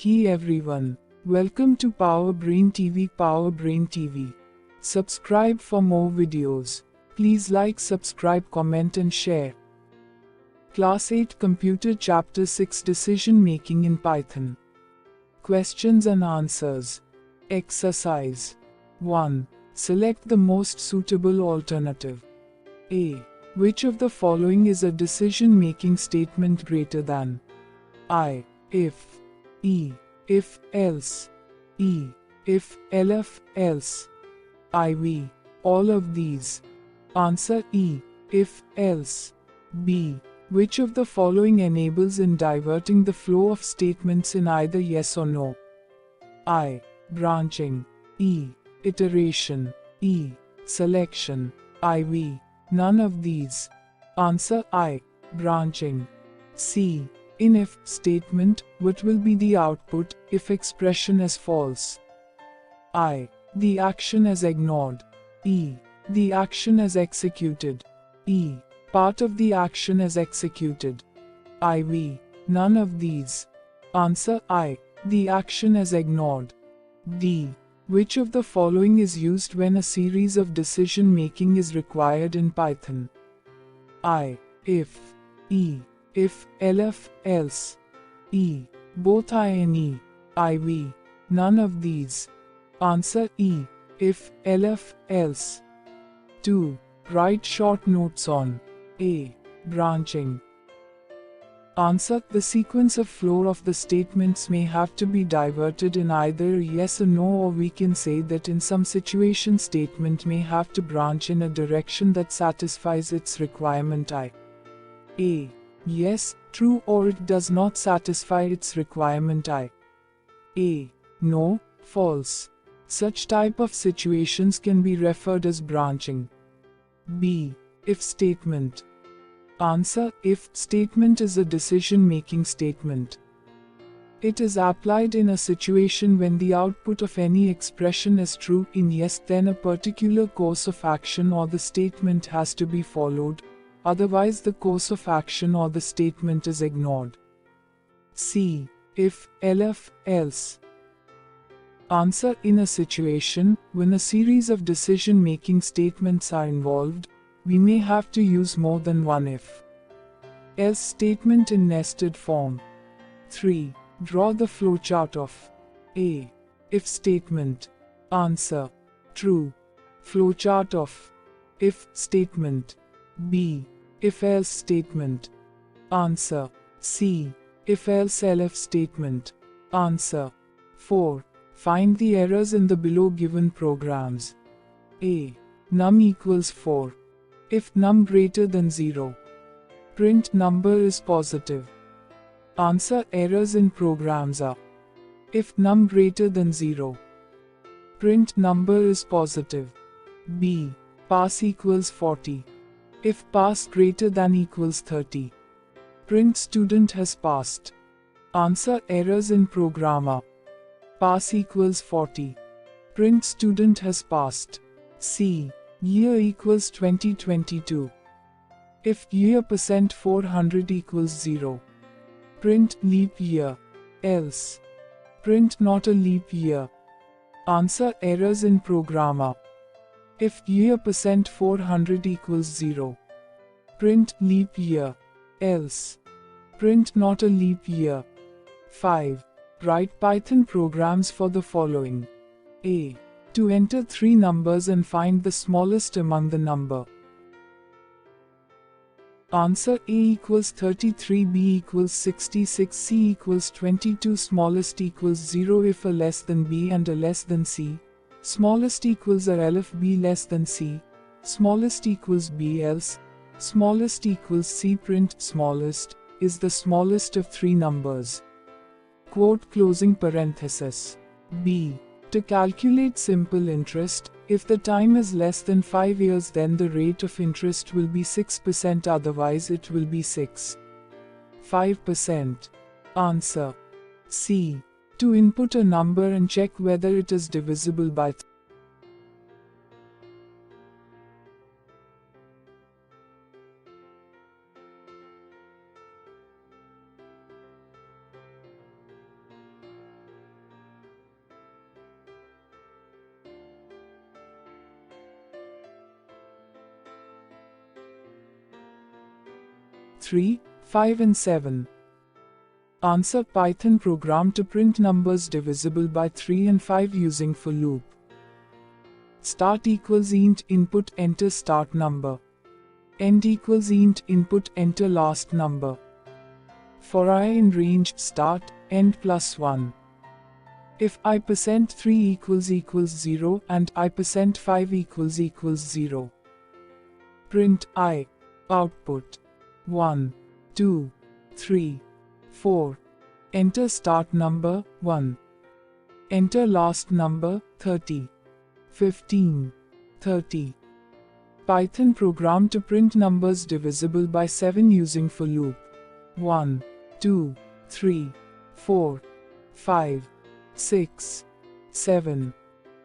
Hey everyone, welcome to Power Brain TV. Power Brain TV. Subscribe for more videos. Please like, subscribe, comment and share. Class 8 Computer Chapter 6 Decision Making in Python. Questions and answers. Exercise 1. Select the most suitable alternative. A. Which of the following is a decision-making statement greater than I, if, E, if, else, E, if, elif, else, IV, all of these. Answer E, if, else. B. Which of the following enables in diverting the flow of statements in either yes or no? I. Branching. E. Iteration. E. Selection. IV. None of these. Answer I. Branching. C. In if statement, what will be the output if expression is false? I. The action is ignored. E. The action is executed. E. Part of the action is executed. IV. None of these. Answer I. The action is ignored. D. Which of the following is used when a series of decision making is required in Python? I. If. E. If, elif, else. E. Both I and E. IV. None of these. Answer E. If, elif, else. 2. Write short notes on A. Branching. Answer. The sequence of flow of the statements may have to be diverted in either a yes or no, or we can say that in some situation statement may have to branch in a direction that satisfies its requirement I. A. Yes, true, or it does not satisfy its requirement I. A. No, false. Such type of situations can be referred as branching. B. If statement. Answer. If statement is a decision-making statement. It is applied in a situation when the output of any expression is true in yes, then a particular course of action or the statement has to be followed. Otherwise, the course of action or the statement is ignored. C. If, elif, else. Answer. In a situation when a series of decision-making statements are involved, we may have to use more than one if, else statement in nested form. 3. Draw the flowchart of A. If statement. Answer. True. Flowchart of if statement. B. If else statement. Answer. C. If else elif statement. Answer. 4. Find the errors in the below given programs. A. Num equals 4. If num greater than 0. Print number is positive. Answer. Errors in programs are if num greater than 0. Print number is positive. B. Pass equals 40. If pass greater than equals 30. Print student has passed. Answer. Errors in program are pass equals 40. Print student has passed. C. Year equals 2022. If year percent 400 equals 0. Print leap year. Else. Print not a leap year. Answer. Errors in program are if year percent 400 equals 0. Print leap year. Else. Print not a leap year. 5. Write Python programs for the following. A. To enter 3 numbers and find the smallest among the number. Answer. A equals 33, B equals 66, C equals 22, smallest equals 0 if a less than B and a less than C. Smallest equals a elif B less than C. Smallest equals B else. Smallest equals C. Print smallest is the smallest of 3 numbers. Quote closing parenthesis. B. To calculate simple interest, if the time is less than 5 years, then the rate of interest will be 6%, otherwise it will be 5%. Answer. C. To input a number and check whether it is divisible by 3, 5 and 7. Answer: Python program to print numbers divisible by 3 and 5 using for loop. Start equals int input enter start number. End equals int input enter last number. For I in range start end plus 1. If I%3 equals 0 and I%5 equals 0. Print I. Output 1, 2, 3, 4. Enter start number 1. Enter last number 30, 15, 30. Python program to print numbers divisible by 7 using for loop. 1, 2, 3, 4, 5, 6, 7,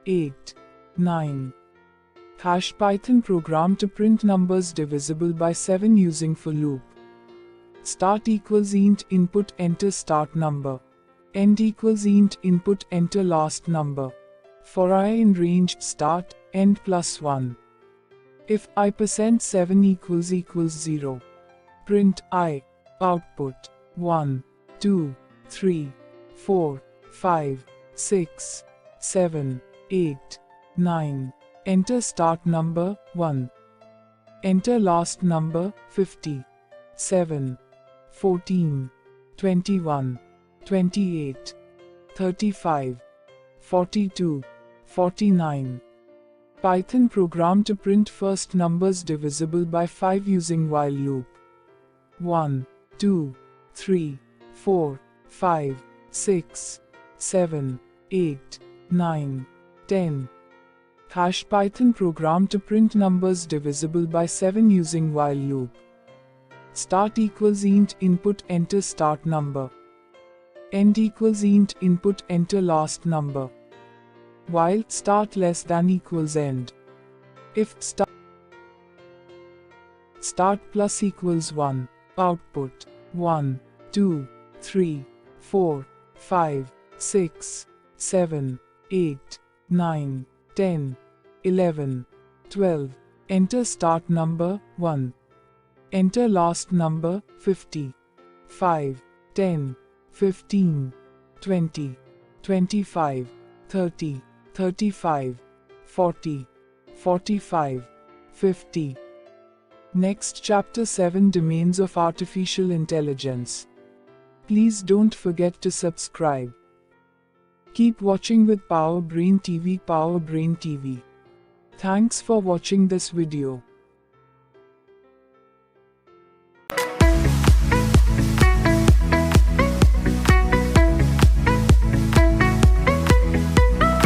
8, 9. Hash Python program to print numbers divisible by 7 using for loop. Start equals int input enter start number. End equals int input enter last number. For I in range start end plus 1. If I%7 equals 0. Print I. Output 1, 2, 3, 4, 5, 6, 7, 8, 9. Enter start number 1. Enter last number 50, 7, 14, 21, 28, 35, 42, 49. Python program to print first numbers divisible by 5 using while loop. 1, 2, 3, 4, 5, 6, 7, 8, 9, 10. Hash Python program to print numbers divisible by 7 using while loop. Start equals int input enter start number. End equals int input enter last number. While start less than equals end. If start plus equals 1. Output 1, 2, 3, 4, 5, 6, 7, 8, 9, 10, 11, 12. Enter start number 1. Enter last number 50, 5, 10, 15, 20, 25, 30, 35, 40, 45, 50. Next chapter 7 Domains of Artificial Intelligence. Please don't forget to subscribe. Keep watching with Power Brain TV. Power Brain TV. Thanks for watching this video.